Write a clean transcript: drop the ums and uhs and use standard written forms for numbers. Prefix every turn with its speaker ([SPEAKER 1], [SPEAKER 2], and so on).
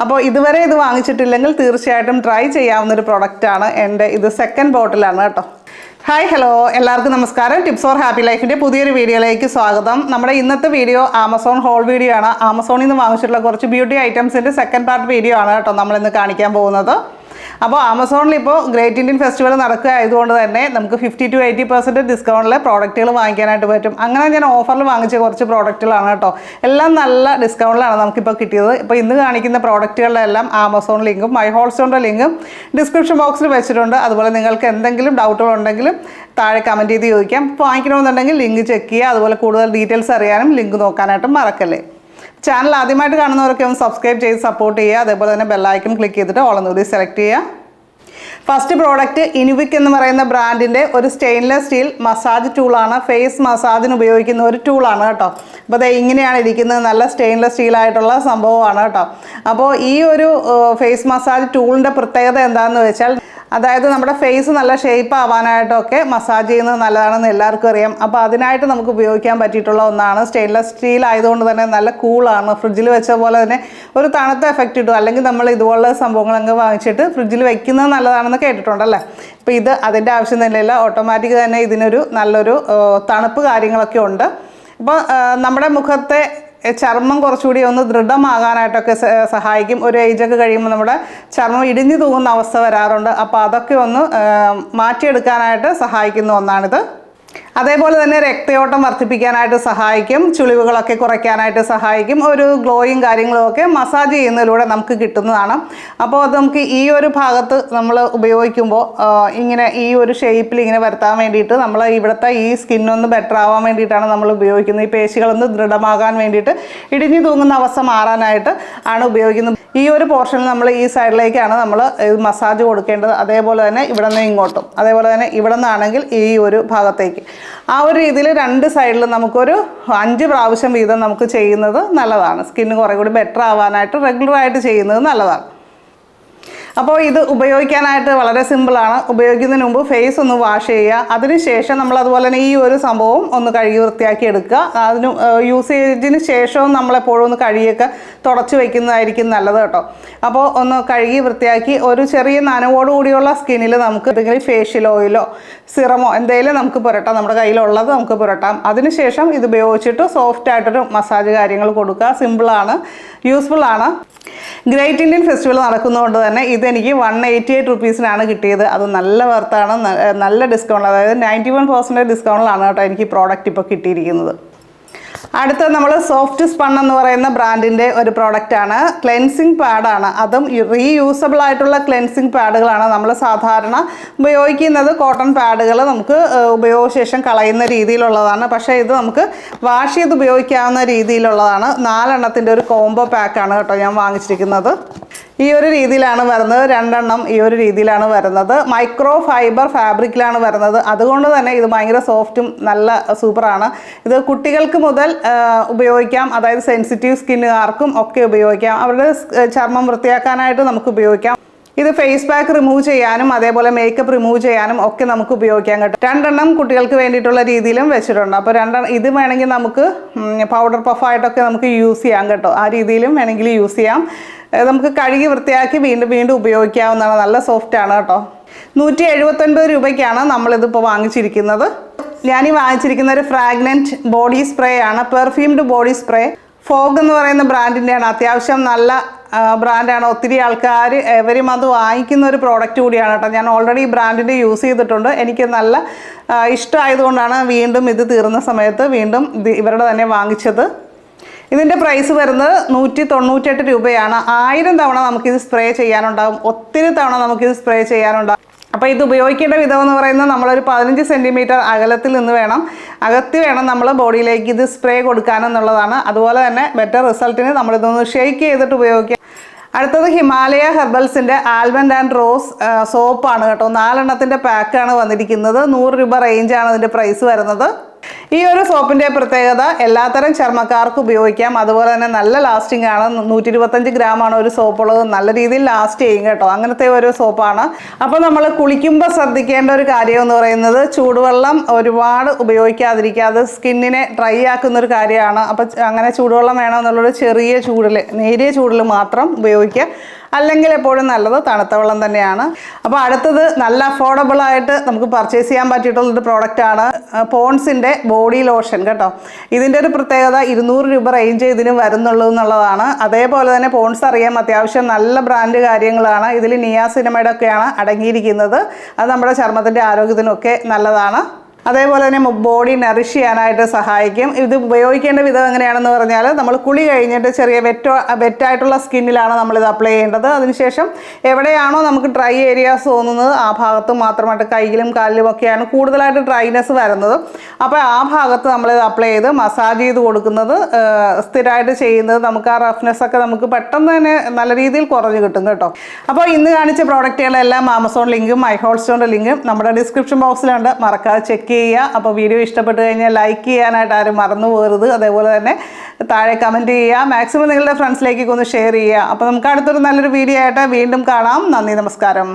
[SPEAKER 1] അപ്പോൾ ഇതുവരെ ഇത് വാങ്ങിച്ചിട്ടില്ലെങ്കിൽ തീർച്ചയായിട്ടും ട്രൈ ചെയ്യാവുന്ന ഒരു പ്രൊഡക്റ്റാണ്. എൻ്റെ ഇത് സെക്കൻഡ് ബോട്ടിലാണ് കേട്ടോ. ഹായ് ഹലോ, എല്ലാവർക്കും നമസ്കാരം. ടിപ്സ് ഫോർ ഹാപ്പി ലൈഫിൻ്റെ പുതിയൊരു വീഡിയോയിലേക്ക് സ്വാഗതം. നമ്മുടെ ഇന്നത്തെ വീഡിയോ ആമസോൺ ഹോൾ വീഡിയോ ആണ്. ആമസോണിൽ നിന്ന് വാങ്ങിച്ചിട്ടുള്ള കുറച്ച് ബ്യൂട്ടി ഐറ്റംസിൻ്റെ സെക്കൻഡ് പാർട്ട് വീഡിയോ ആണ് കേട്ടോ നമ്മളിന്ന് കാണിക്കാൻ പോകുന്നത്. അപ്പോൾ ആമസോണിൽ ഇപ്പോൾ ഗ്രേറ്റ് ഇന്ത്യൻ ഫെസ്റ്റിവൽ നടക്കുക ആയതുകൊണ്ട് തന്നെ നമുക്ക് 50 to 80% ഡിസ്കൗണ്ടിൽ പ്രോഡക്റ്റുകൾ വാങ്ങിക്കാനായിട്ട് പറ്റും. അങ്ങനെ ഞാൻ ഓഫറിൽ വാങ്ങിച്ച കുറച്ച് പ്രോഡക്റ്റുകളാണ് കേട്ടോ. എല്ലാം നല്ല ഡിസ്കൗണ്ടിലാണ് നമുക്കിപ്പോൾ കിട്ടിയത്. ഇപ്പോൾ ഇന്ന് കാണിക്കുന്ന പ്രോഡക്റ്റുകളിലെല്ലാം ആമസോൺ ലിങ്കും മൈ ഹോൾസ്റ്റോണിൻ്റെ ലിങ്കും ഡിസ്ക്രിപ്ഷൻ ബോക്സിൽ വെച്ചിട്ടുണ്ട്. അതുപോലെ നിങ്ങൾക്ക് എന്തെങ്കിലും ഡൗട്ടുകൾ ഉണ്ടെങ്കിലും താഴെ കമൻറ്റ് ചെയ്ത് ചോദിക്കാം. ഇപ്പോൾ വാങ്ങിക്കണമെന്നുണ്ടെങ്കിൽ ലിങ്ക് ചെക്ക് ചെയ്യുക. അതുപോലെ കൂടുതൽ ഡീറ്റെയിൽസ് അറിയാനും ലിങ്ക് നോക്കാനായിട്ടും മറക്കല്ലേ. ചാനൽ ആദ്യമായിട്ട് കാണുന്നവരൊക്കെ ഒന്ന് സബ്സ്ക്രൈബ് ചെയ്ത് സപ്പോർട്ട് ചെയ്യുക. അതേപോലെ തന്നെ ബെല്ലൈക്കൺ ക്ലിക്ക് ചെയ്തിട്ട് ഓൾ എന്നുകൂടി സെലക്ട് ചെയ്യുക. ഫസ്റ്റ് പ്രോഡക്റ്റ് ഇനുവിക് എന്ന് പറയുന്ന ബ്രാൻഡിൻ്റെ ഒരു സ്റ്റെയിൻലെസ് സ്റ്റീൽ മസാജ് ടൂളാണ്. ഫേസ് മസാജിന് ഉപയോഗിക്കുന്ന ഒരു ടൂളാണ് കേട്ടോ. അപ്പോൾ അത് ഇങ്ങനെയാണ് ഇരിക്കുന്നത്. നല്ല സ്റ്റെയിൻലെസ് സ്റ്റീലായിട്ടുള്ള സംഭവമാണ് കേട്ടോ. അപ്പോൾ ഈ ഒരു ഫേസ് മസാജ് ടൂളിൻ്റെ പ്രത്യേകത എന്താണെന്ന് വെച്ചാൽ, അതായത് നമ്മുടെ ഫേസ് നല്ല ഷേപ്പ് ആവാനായിട്ടൊക്കെ മസാജ് ചെയ്യുന്നത് നല്ലതാണെന്ന് എല്ലാവർക്കും അറിയാം. അപ്പോൾ അതിനായിട്ട് നമുക്ക് ഉപയോഗിക്കാൻ പറ്റിയിട്ടുള്ള ഒന്നാണ്. സ്റ്റെയിൻലെസ് സ്റ്റീൽ ആയതുകൊണ്ട് തന്നെ നല്ല കൂളാണ്. ഫ്രിഡ്ജിൽ വെച്ച പോലെ തന്നെ ഒരു തണുത്ത എഫക്റ്റ് കിട്ടും. അല്ലെങ്കിൽ നമ്മൾ ഇതുപോലുള്ള സംഭവങ്ങളൊക്കെ വാങ്ങിച്ചിട്ട് ഫ്രിഡ്ജിൽ വെക്കുന്നത് നല്ലതാണെന്ന് കേട്ടിട്ടുണ്ടല്ലേ. അപ്പോൾ ഇത് അതിൻ്റെ ആവശ്യം തന്നെയില്ല. ഓട്ടോമാറ്റിക് തന്നെ ഇതിനൊരു നല്ലൊരു തണുപ്പ് കാര്യങ്ങളൊക്കെ ഉണ്ട്. അപ്പോൾ നമ്മുടെ മുഖത്തെ ചർമ്മം കുറച്ചുകൂടി ഒന്ന് ദൃഢമാകാനായിട്ടൊക്കെ സഹായിക്കും. ഒരു ഏജൊക്കെ കഴിയുമ്പോൾ നമ്മുടെ ചർമ്മം ഇടിഞ്ഞു തൂങ്ങുന്ന അവസ്ഥ വരാറുണ്ട്. അപ്പോൾ അതൊക്കെ ഒന്ന് മാറ്റിയെടുക്കാനായിട്ട് സഹായിക്കുന്ന ഒന്നാണിത്. അതേപോലെ തന്നെ രക്തയോട്ടം വർദ്ധിപ്പിക്കാനായിട്ട് സഹായിക്കും. ചുളിവുകളൊക്കെ കുറയ്ക്കാനായിട്ട് സഹായിക്കും. ഒരു ഗ്ലോയും കാര്യങ്ങളുമൊക്കെ മസാജ് ചെയ്യുന്നതിലൂടെ നമുക്ക് കിട്ടുന്നതാണ്. അപ്പോൾ അത് നമുക്ക് ഈ ഒരു ഭാഗത്ത് നമ്മൾ ഉപയോഗിക്കുമ്പോൾ ഇങ്ങനെ ഈ ഒരു ഷേപ്പിൽ ഇങ്ങനെ വരുത്താൻ വേണ്ടിയിട്ട് നമ്മൾ ഇവിടുത്തെ ഈ സ്കിന്നൊന്ന് ബെറ്റർ ആവാൻ വേണ്ടിയിട്ടാണ് നമ്മൾ ഉപയോഗിക്കുന്നത്. ഈ പേശികളൊന്ന് ദൃഢമാകാൻ വേണ്ടിയിട്ട്, ഇടിഞ്ഞു തൂങ്ങുന്ന അവസ്ഥ മാറാനായിട്ട് ആണ് ഉപയോഗിക്കുന്നത്. ഈ ഒരു പോർഷനിൽ നമ്മൾ ഈ സൈഡിലേക്കാണ് നമ്മൾ മസാജ് കൊടുക്കേണ്ടത്. അതേപോലെ തന്നെ ഇവിടെ നിന്ന് ഇങ്ങോട്ടും, അതേപോലെ തന്നെ ഇവിടെ നിന്നാണെങ്കിൽ ഈ ഒരു ഭാഗത്തേക്ക്. ആ ഒരു രീതിയിൽ രണ്ട് സൈഡിലും നമുക്കൊരു 5 പ്രാവശ്യം വീതം നമുക്ക് ചെയ്യുന്നത് നല്ലതാണ്. സ്കിന്ന് കുറേ കൂടി ബെറ്റർ ആവാനായിട്ട് റെഗുലറായിട്ട് ചെയ്യുന്നത് നല്ലതാണ്. അപ്പോൾ ഇത് ഉപയോഗിക്കാനായിട്ട് വളരെ സിമ്പിളാണ്. ഉപയോഗിക്കുന്നതിന് മുമ്പ് ഫേസ് ഒന്ന് വാഷ് ചെയ്യുക. അതിനുശേഷം നമ്മൾ അതുപോലെ തന്നെ ഈ ഒരു സംഭവം ഒന്ന് കഴുകി വൃത്തിയാക്കി എടുക്കുക. അതിന് യൂസേജിന് ശേഷവും നമ്മളെപ്പോഴും ഒന്ന് കഴുകിയൊക്കെ തുടച്ച് വയ്ക്കുന്നതായിരിക്കും നല്ലത് കേട്ടോ. അപ്പോൾ ഒന്ന് കഴുകി വൃത്തിയാക്കി ഒരു ചെറിയ നനവോടുകൂടിയുള്ള സ്കിന്നിൽ നമുക്ക് എന്തെങ്കിലും ഫേഷ്യൽ ഓയിലോ സിറമോ എന്തെങ്കിലും നമുക്ക് പുരട്ടാം. നമ്മുടെ കയ്യിലുള്ളത് നമുക്ക് പുരട്ടാം. അതിനുശേഷം ഇത് ഉപയോഗിച്ചിട്ട് സോഫ്റ്റ് ആയിട്ടൊരു മസാജ് കാര്യങ്ങൾ കൊടുക്കുക. സിമ്പിളാണ്, യൂസ്ഫുള്ളാണ്. ഗ്രേറ്റ് ഇന്ത്യൻ ഫെസ്റ്റിവൽ നടക്കുന്നതുകൊണ്ട് തന്നെ ഇതെനിക്ക് 188 റുപ്പീസിനാണ് കിട്ടിയത്. അത് നല്ല വർത്താണ്, നല്ല ഡിസ്കൗണ്ട്. അതായത് 91% ഡിസ്കൗണ്ടിലാണ് കേട്ടോ എനിക്ക് ഈ പ്രോഡക്റ്റ് ഇപ്പോൾ കിട്ടിയിരിക്കുന്നത്. അടുത്ത നമ്മൾ സോഫ്റ്റ് സ്പൺ എന്ന് പറയുന്ന ബ്രാൻഡിൻ്റെ ഒരു പ്രോഡക്റ്റാണ്. ക്ലെൻസിങ് പാഡാണ്. അതും റീയൂസബിൾ ആയിട്ടുള്ള ക്ലെൻസിങ് പാഡുകളാണ്. നമ്മൾ സാധാരണ ഉപയോഗിക്കുന്നത് കോട്ടൺ പാഡുകൾ നമുക്ക് ഉപയോഗശേഷം കളയുന്ന രീതിയിലുള്ളതാണ്. പക്ഷേ ഇത് നമുക്ക് വാഷ് ചെയ്ത് ഉപയോഗിക്കാവുന്ന രീതിയിലുള്ളതാണ്. 4 എണ്ണത്തിൻ്റെ ഒരു കോംബോ പാക്കാണ് കേട്ടോ ഞാൻ വാങ്ങിച്ചിരിക്കുന്നത്. ഈ ഒരു രീതിയിലാണ് വരുന്നത്. 2 എണ്ണം ഈ ഒരു രീതിയിലാണ് വരുന്നത്. മൈക്രോ ഫൈബർ ഫാബ്രിക്കിലാണ് വരുന്നത്. അതുകൊണ്ട് തന്നെ ഇത് ഭയങ്കര സോഫ്റ്റും നല്ല സൂപ്പറാണ്. ഇത് കുട്ടികൾക്ക് മുതൽ ഉപയോഗിക്കാം. അതായത് സെൻസിറ്റീവ് സ്കിന്നുകാർക്കും ഒക്കെ ഉപയോഗിക്കാം. അവരുടെ ചർമ്മം വൃത്തിയാക്കാനായിട്ട് നമുക്ക് ഉപയോഗിക്കാം. ഇത് ഫേസ് പാക്ക് റിമൂവ് ചെയ്യാനും അതേപോലെ മേക്കപ്പ് റിമൂവ് ചെയ്യാനും ഒക്കെ നമുക്ക് ഉപയോഗിക്കാൻ കേട്ടോ. 2 എണ്ണം കുട്ടികൾക്ക് വേണ്ടിയിട്ടുള്ള രീതിയിലും വെച്ചിട്ടുണ്ട്. അപ്പോൾ 2 ഇത് വേണമെങ്കിൽ നമുക്ക് പൗഡർ പഫായിട്ടൊക്കെ നമുക്ക് യൂസ് ചെയ്യാം കേട്ടോ. ആ രീതിയിലും വേണമെങ്കിൽ യൂസ് ചെയ്യാം. നമുക്ക് കഴുകി വൃത്തിയാക്കി വീണ്ടും വീണ്ടും ഉപയോഗിക്കാവുന്നതാണ്. നല്ല സോഫ്റ്റാണ് കേട്ടോ. 179 രൂപയ്ക്കാണ് നമ്മളിതിപ്പോൾ വാങ്ങിച്ചിരിക്കുന്നത്. ഞാനീ വാങ്ങിച്ചിരിക്കുന്ന ഒരു ഫ്രാഗ്രൻറ്റ് ബോഡി സ്പ്രേ ആണ്. Perfumed body spray. ഫോഗ് എന്ന് പറയുന്ന ബ്രാൻഡിൻ്റെയാണ്. അത്യാവശ്യം നല്ല ബ്രാൻഡാണ്. ഒത്തിരി ആൾക്കാർ എവരി മന്ത് വാങ്ങിക്കുന്ന ഒരു പ്രോഡക്റ്റ് കൂടിയാണ് കേട്ടോ. ഞാൻ ഓൾറെഡി ഈ ബ്രാൻഡിൻ്റെ യൂസ് ചെയ്തിട്ടുണ്ട്. എനിക്ക് നല്ല ഇഷ്ടമായതുകൊണ്ടാണ് വീണ്ടും ഇത് തീർന്ന സമയത്ത് വീണ്ടും ഇവരുടെ തന്നെ വാങ്ങിച്ചത്. ഇതിൻ്റെ പ്രൈസ് വരുന്നത് 198 രൂപയാണ്. 1000 തവണ നമുക്കിത് സ്പ്രേ ചെയ്യാനുണ്ടാകും. ഒത്തിരി തവണ നമുക്കിത് സ്പ്രേ ചെയ്യാനുണ്ടാകും. അപ്പോൾ ഇത് ഉപയോഗിക്കേണ്ട വിധം എന്ന് പറയുന്നത് നമ്മളൊരു 15 സെൻറ്റിമീറ്റർ അകലത്തിൽ നിന്ന് അകത്തി വേണം നമ്മൾ ബോഡിയിലേക്ക് ഇത് സ്പ്രേ കൊടുക്കാനെന്നുള്ളതാണ്. അതുപോലെ തന്നെ ബെറ്റർ റിസൾട്ടിന് നമ്മളിതൊന്ന് ഷെയ്ക്ക് ചെയ്തിട്ട് ഉപയോഗിക്കുക. അടുത്തത് ഹിമാലയ ഹെർബൽസിൻ്റെ ആൽമണ്ട് ആൻഡ് റോസ് സോപ്പാണ് കേട്ടോ. 4 എണ്ണത്തിൻ്റെ പാക്കാണ് വന്നിരിക്കുന്നത്. 100 രൂപ റേഞ്ചാണ് ഇതിൻ്റെ പ്രൈസ് വരുന്നത്. ഈ ഒരു സോപ്പിൻ്റെ പ്രത്യേകത എല്ലാത്തരം ചർമ്മക്കാർക്ക് ഉപയോഗിക്കാം. അതുപോലെ തന്നെ നല്ല ലാസ്റ്റിംഗ് ആണ്. 125 ഗ്രാമാണ് ഒരു സോപ്പുള്ളത്. നല്ല രീതിയിൽ ലാസ്റ്റ് ചെയ്യും കേട്ടോ. അങ്ങനത്തെ ഒരു സോപ്പാണ്. അപ്പോൾ നമ്മൾ കുളിക്കുമ്പോൾ ശ്രദ്ധിക്കേണ്ട ഒരു കാര്യം എന്ന് പറയുന്നത് ചൂടുവെള്ളം ഒരുപാട് ഉപയോഗിക്കാതിരിക്കാതെ സ്കിന്നിനെ ഡ്രൈ ആക്കുന്ന ഒരു കാര്യമാണ്. അപ്പോൾ അങ്ങനെ ചൂടുവെള്ളം വേണമെന്നുള്ളൊരു ചെറിയ ചൂടിൽ, നേരിയ ചൂടിൽ മാത്രം ഉപയോഗിക്കുക. അല്ലെങ്കിൽ എപ്പോഴും നല്ലത് തണുത്ത വെള്ളം തന്നെയാണ്. അപ്പോൾ അടുത്തത് നല്ല അഫോർഡബിൾ ആയിട്ട് നമുക്ക് പർച്ചേസ് ചെയ്യാൻ പറ്റിയിട്ടുള്ളൊരു പ്രോഡക്റ്റാണ് പോൺസിൻ്റെ ബോഡി ലോഷൻ കേട്ടോ. ഇതിൻ്റെ ഒരു പ്രത്യേകത 200 രൂപ റേഞ്ച് ഇതിന് വരുന്നുള്ളൂ എന്നുള്ളതാണ്. അതേപോലെ തന്നെ പോൺസ് അറിയാം, അത്യാവശ്യം നല്ല ബ്രാൻഡ് കാര്യങ്ങളാണ്. ഇതിൽ നിയാസിനമൈഡ് ഒക്കെയാണ് അടങ്ങിയിരിക്കുന്നത്. അത് നമ്മുടെ ചർമ്മത്തിൻ്റെ ആരോഗ്യത്തിനൊക്കെ നല്ലതാണ്. അതേപോലെ തന്നെ ബോഡി നറിഷ് ചെയ്യാനായിട്ട് സഹായിക്കും. ഇത് ഉപയോഗിക്കേണ്ട വിധം എങ്ങനെയാണെന്ന് പറഞ്ഞാൽ നമ്മൾ കുളി കഴിഞ്ഞിട്ട് ചെറിയ വെറ്റായിട്ടുള്ള സ്കിന്നിലാണ് നമ്മളിത് അപ്ലൈ ചെയ്യേണ്ടത്. അതിനുശേഷം എവിടെയാണോ നമുക്ക് ഡ്രൈ ഏരിയാസ് തോന്നുന്നത് ആ ഭാഗത്ത് മാത്രമായിട്ട്, കൈയിലും കാലിലും ഒക്കെയാണ് കൂടുതലായിട്ട് ഡ്രൈനെസ് വരുന്നത്. അപ്പോൾ ആ ഭാഗത്ത് നമ്മളിത് അപ്ലൈ ചെയ്ത് മസാജ് ചെയ്ത് കൊടുക്കുന്നത് സ്ഥിരമായിട്ട് ചെയ്യുന്നത് നമുക്ക് ആ റഫ്നെസ് ഒക്കെ നമുക്ക് പെട്ടെന്ന് തന്നെ നല്ല രീതിയിൽ കുറഞ്ഞ് കിട്ടും കേട്ടോ. അപ്പോൾ ഇന്ന് കാണിച്ച പ്രോഡക്റ്റുകളെല്ലാം ആമസോൺ ലിങ്കും മൈ ഹോട്ട്സ്റ്റോറിൻ്റെ ലിങ്കും നമ്മുടെ ഡിസ്ക്രിപ്ഷൻ ബോക്സിലുണ്ട്. മറക്കാതെ ചെക്ക് ചെയ്യുക. അപ്പോൾ വീഡിയോ ഇഷ്ടപ്പെട്ട് കഴിഞ്ഞാൽ ലൈക്ക് ചെയ്യാനായിട്ട് ആരും മറന്നു പോകരുത്. അതേപോലെ തന്നെ താഴെ കമൻറ്റ് ചെയ്യുക. മാക്സിമം നിങ്ങളുടെ ഫ്രണ്ട്സിലേക്കൊക്കെ ഒന്ന് ഷെയർ ചെയ്യുക. അപ്പോൾ നമുക്ക് അടുത്തൊരു നല്ലൊരു വീഡിയോ ആയിട്ട് വീണ്ടും കാണാം. നന്ദി, നമസ്കാരം.